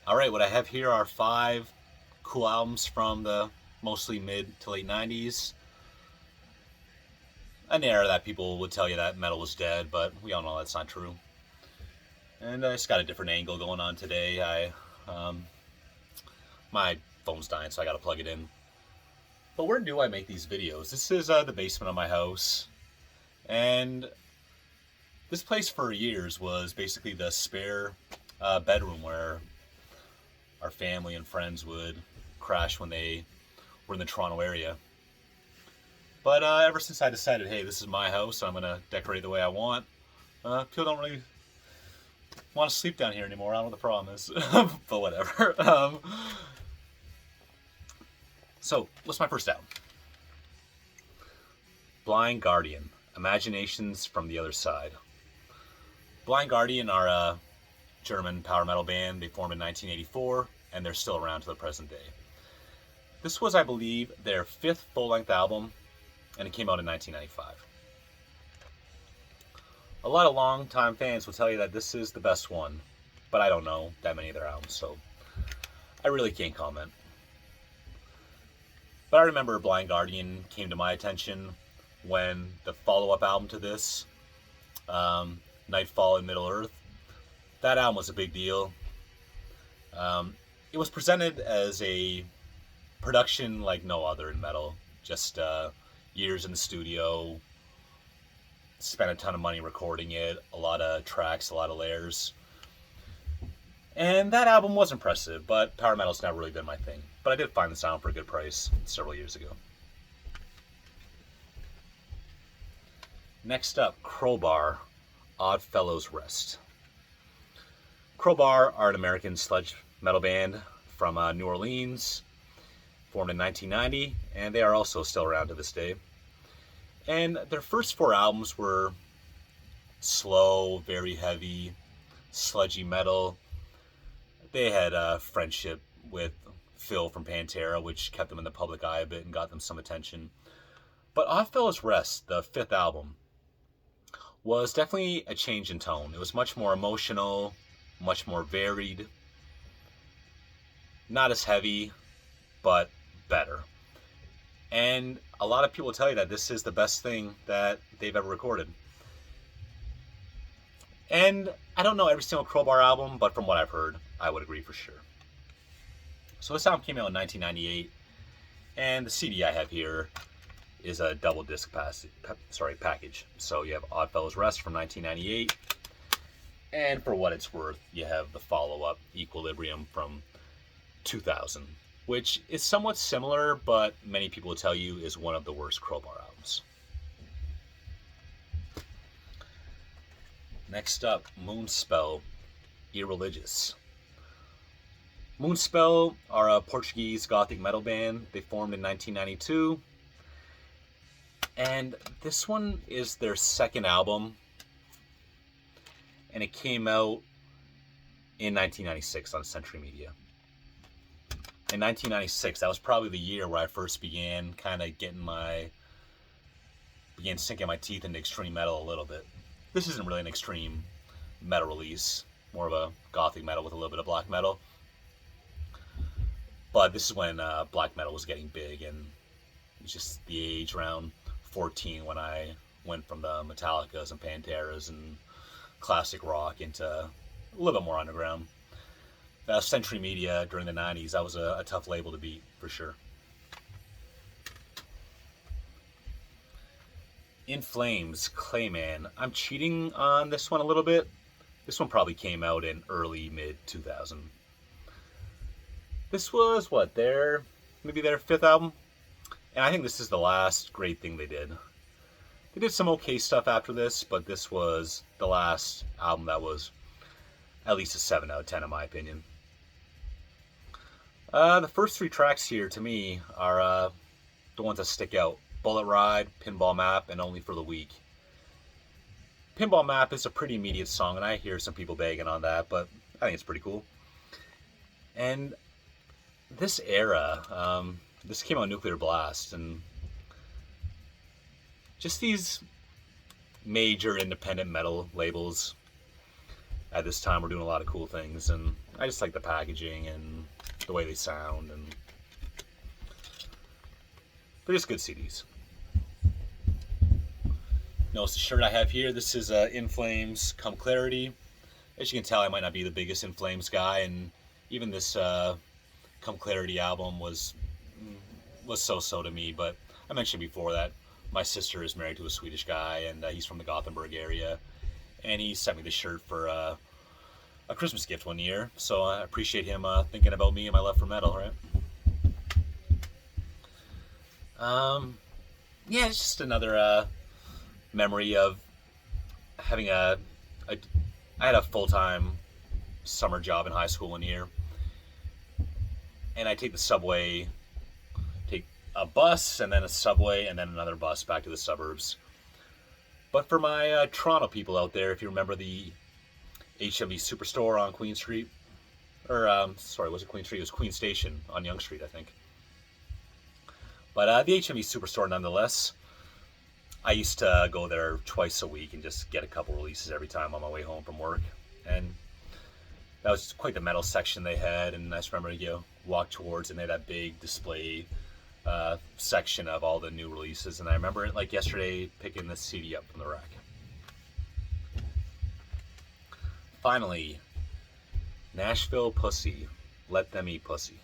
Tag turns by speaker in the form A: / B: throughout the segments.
A: Alright, what I have here are 5 cool albums from the mostly mid to late 90s. An era that people would tell you that metal was dead, but we all know that's not true. And I just got a different angle going on today. My phone's dying, so I gotta plug it in. But where do I make these videos? This is the basement of my house. And this place for years was basically the spare bedroom where our family and friends would crash when they were in the Toronto area. But ever since I decided, hey, this is my house, I'm going to decorate the way I want, people don't really want to sleep down here anymore. I don't know what the problem is, but whatever. So, what's my first album? Blind Guardian, Imaginations from the Other Side. Blind Guardian are a German power metal band. They formed in 1984, and they're still around to the present day. This was, I believe, their 5th full-length album, and it came out in 1995. A lot of long-time fans will tell you that this is the best one, but I don't know that many of their albums, so I really can't comment. But I remember Blind Guardian came to my attention when the follow-up album to this, Nightfall in Middle-earth, that album was a big deal. It was presented as a production like no other in metal. Just years in the studio, spent a ton of money recording it, a lot of tracks, a lot of layers. And that album was impressive, but power metal's never really been my thing. But I did find the sound for a good price several years ago. Next up, Crowbar, Odd Fellows Rest. Crowbar are an American sludge metal band from New Orleans, formed in 1990, and they are also still around to this day. And their first 4 albums were slow, very heavy, sludgy metal. They had a friendship with Phil from Pantera, which kept them in the public eye a bit and got them some attention. But Odd Fellows Rest, the 5th album, was definitely a change in tone. It was much more emotional, much more varied, not as heavy, but better. And a lot of people tell you that this is the best thing that they've ever recorded. And I don't know every single Crowbar album, but from what I've heard, I would agree for sure. So this album came out in 1998, and the CD I have here is a double disc package. So you have Odd Fellows Rest from 1998, and for what it's worth, you have the follow-up Equilibrium from 2000, which is somewhat similar, but many people will tell you is one of the worst Crowbar albums. Next up, Moonspell, Irreligious. Moonspell are a Portuguese gothic metal band. They formed in 1992. And this one is their 2nd album. And it came out in 1996 on Century Media. In 1996, that was probably the year where I first began sinking my teeth into extreme metal a little bit. This isn't really an extreme metal release, more of a gothic metal with a little bit of black metal. But this is when black metal was getting big, and it was just the age around 14 when I went from the Metallicas and Panteras and classic rock into a little bit more underground. Century Media during the 90s, that was a tough label to beat, for sure. In Flames, Clayman. I'm cheating on this one a little bit. This one probably came out in early, mid-2000. This was, maybe their 5th album? And I think this is the last great thing they did. They did some okay stuff after this, but this was the last album that was at least a 7 out of 10 in my opinion. The first 3 tracks here, to me, are the ones that stick out. Bullet Ride, Pinball Map, and Only for the Weak. Pinball Map is a pretty immediate song, and I hear some people bagging on that, but I think it's pretty cool. And this era, this came out Nuclear Blast, and just these major independent metal labels at this time were doing a lot of cool things, and I just like the packaging and the way they sound, and they're just good CDs. Notice the shirt I have here. This is In Flames Come Clarity. As you can tell, I might not be the biggest In Flames guy, and even this Come Clarity album was so-so to me. But I mentioned before that my sister is married to a Swedish guy, and he's from the Gothenburg area, and he sent me this shirt for a Christmas gift one year. So I appreciate him thinking about me and my love for metal, right? Yeah, it's just another memory of having I had a full-time summer job in high school one year, and I take the subway, take a bus, and then a subway, and then another bus back to the suburbs. But for my Toronto people out there, if you remember the HMV Superstore on Queen Street, or sorry, was it Queen Street? It was Queen Station on Yonge Street, I think. But the HMV Superstore, nonetheless, I used to go there twice a week and just get a couple releases every time on my way home from work. And that was quite the metal section they had. And I just remember you walk towards and they had that big display section of all the new releases. And I remember it like yesterday picking this CD up from the rack. Finally, Nashville Pussy. Let Them Eat Pussy.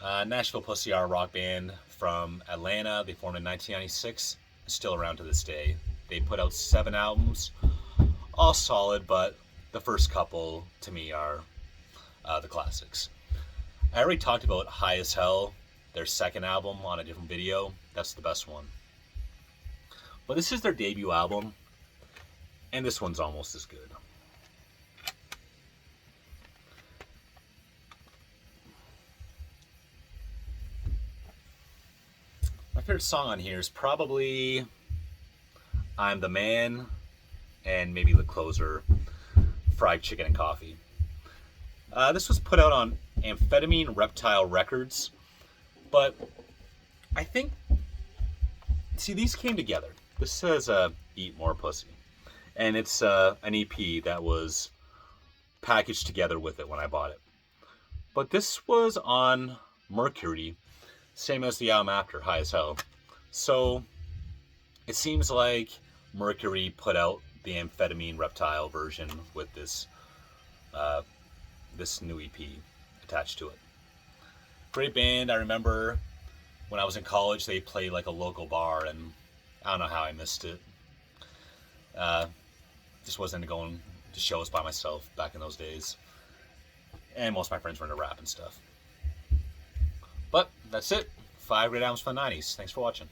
A: Nashville Pussy are a rock band from Atlanta. They formed in 1996. Still around to this day. They put out 7 albums, all solid, but the first couple to me are the classics. I already talked about High as Hell, their second album, on a different video. That's the best one. But this is their debut album, and this one's almost as good. My favorite song on here is probably I'm the Man, and maybe the closer, Fried Chicken and Coffee. This was put out on Amphetamine Reptile Records, but I think, see, these came together. This says Eat More Pussy, and it's an EP that was packaged together with it when I bought it. But this was on Mercury, same as the album after, High as Hell. So it seems like Mercury put out the Amphetamine Reptile version with this this new EP attached to it. Great band. I remember when I was in college, they played like a local bar, and I don't know how I missed it. Just wasn't going to shows by myself back in those days, and most of my friends were into rap and stuff. But that's it. 5 great albums from the 90s. Thanks for watching.